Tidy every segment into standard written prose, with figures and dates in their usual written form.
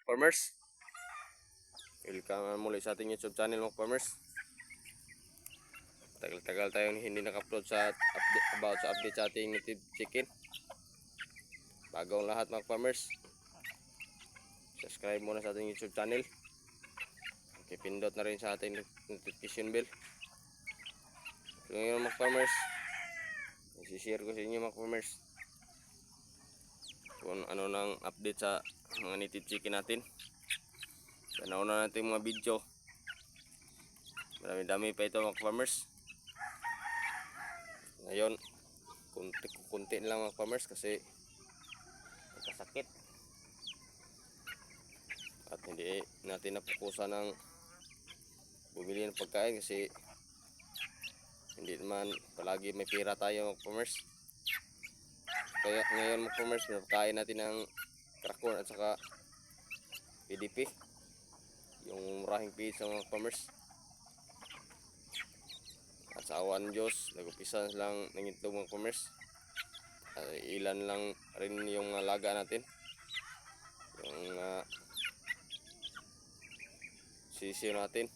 farmers. Welcome muli sa ating YouTube channel mga farmers. Tagal-tagal tayong hindi naka-upload sa update sa ating native chicken. Bagong lahat mga farmers, subscribe muna sa ating YouTube channel. Pindot na rin sa ating notification bell. So ngayon mga farmers, isi-share ko sa inyo mga farmers kung ano nang update sa mga native chicken natin. Nauna natin mga video, marami-dami pa ito mga farmers. Ngayon kunti lang mga farmers kasi nagkasakit at hindi natin napukusan ng bumili ng pagkain kasi hindi naman palagi may pera tayo mga farmers. Kaya ngayon mga farmers, pinapakain natin ng Krakorn at saka PDP, yung murahing pizza mga farmers. At sa awan Diyos, nag-upisa lang ng itlog mga farmers. Ilan lang rin yung alaga natin, yung sisiyo natin.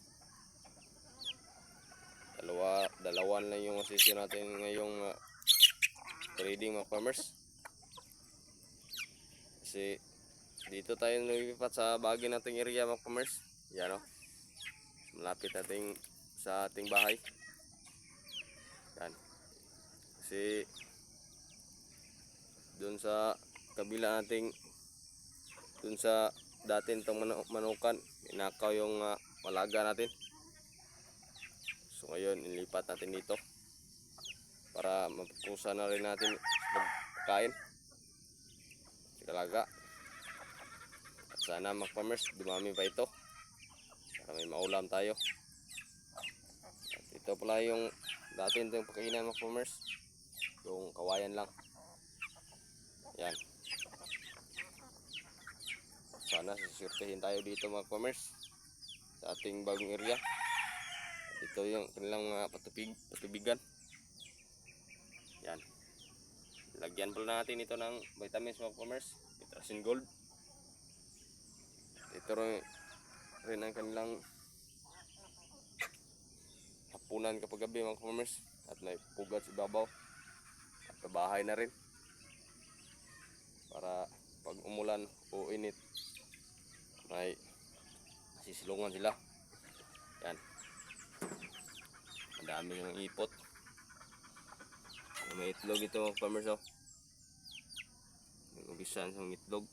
Dalawan lang yung sisiyo natin ngayong breeding mga farmers. Kasi dito tayo lumipat sa bagay nating area mga farmers. Yan o, malapit nating sa ating bahay. Yan. Kasi dun sa kabila nating, dun sa dati itong manukan, inakaw yung malaga natin. So ngayon ilipat natin dito para mapupusa na rin natin magkain sa dalaga. At sana mga farmers, dumami pa ito para may maulam tayo. At ito pala yung dati itong pagkainan mga farmers, yung kawayan lang. Yan. Sana susurtihin tayo dito mga farmers sa ating bagong area. Ito yung kanilang mga patubigan. Yan. Lagyan pala natin ito ng vitamins mga farmers, Vitrasin Gold. Ito rin ang kanilang hapunan kapag gabi mga farmers. At may pugat sa ibabaw at kabahay na rin para pag umulan o init may sisilungan sila. Yan. Madami yung ipot. May itlog ito mga farmers oh. May ubisan sa itlog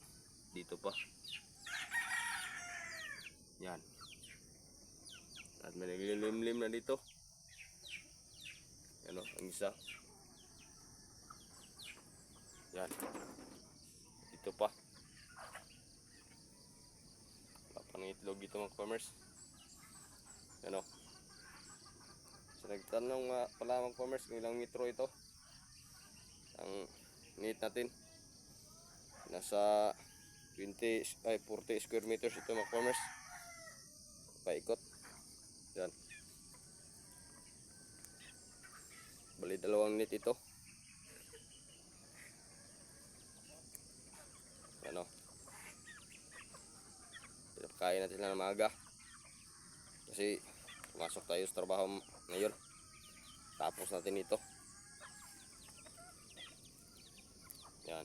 dito pa. Yan. At may naglilimlim na dito. Yan o, ang isa. Yan. Dito pa. Wala pa ng itlog dito mga farmers. Yan o. So nagtanong pala mga farmers kung ilang metro ito ang need natin. Nasa 40 square meters ito mga farmers. Paikot. Yan. Bali 2 net ito. Ano? Pinapakain natin na maaga kasi pumasok tayo sa trabaho ngayon. Tapos natin ito. Yan.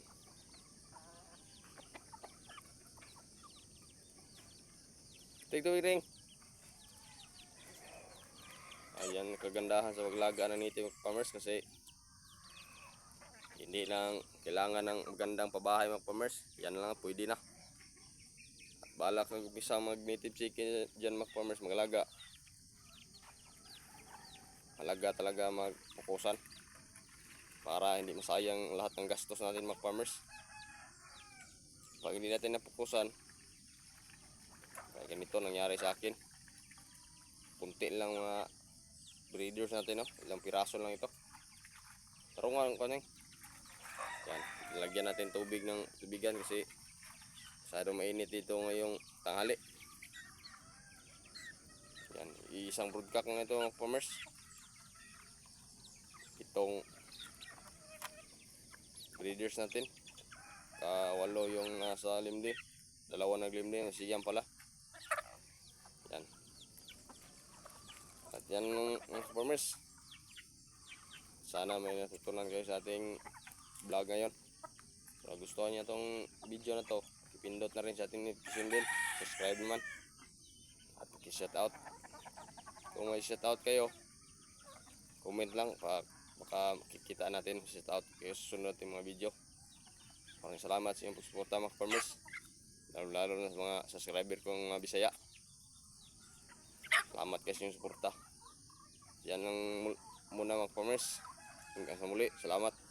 Take the ring. Ayan kagandahan sa paglaga ng native farmers kasi hindi lang kailangan ng magandang pabahay mga farmers. Yan lang pwede na. At balak nag-umpisa mag native chicken dyan mga farmers, magalaga. Alaga talaga magpukusan para hindi masayang lahat ng gastos natin mga farmers. Pag hindi natin napukusan, kaya ganito nangyari sa akin. Punti lang mga breeders natin, no? Ilang piraso lang ito. Tarungan ko neng. Yan, lagyan natin tubig ng tubigan kasi masyado mainit dito ngayong tanghali. Yan, isang broodcock na ito mga farmers. Itong breeders natin, 8 yung nasa limdi. dalawa naglimlim, siyam pala. Yan. At yan mga farmers. Sana may natutunan kayo sa ating vlog ngayon. Kung gusto niyo itong video na to, ipindot na rin sa ating notification bell. Subscribe naman. At i-shout out. Kung may shout out kayo, comment lang. Baka makikita natin shout out kayo sa sunod ng mga video. Maraming salamat sa inyong pagsuporta mga farmers. Lalo na sa mga subscriber kong mga Bisaya. Salamat kayo sa inyong suporta. Yan lang muna mga farmers. Hanggang sa muli. Salamat.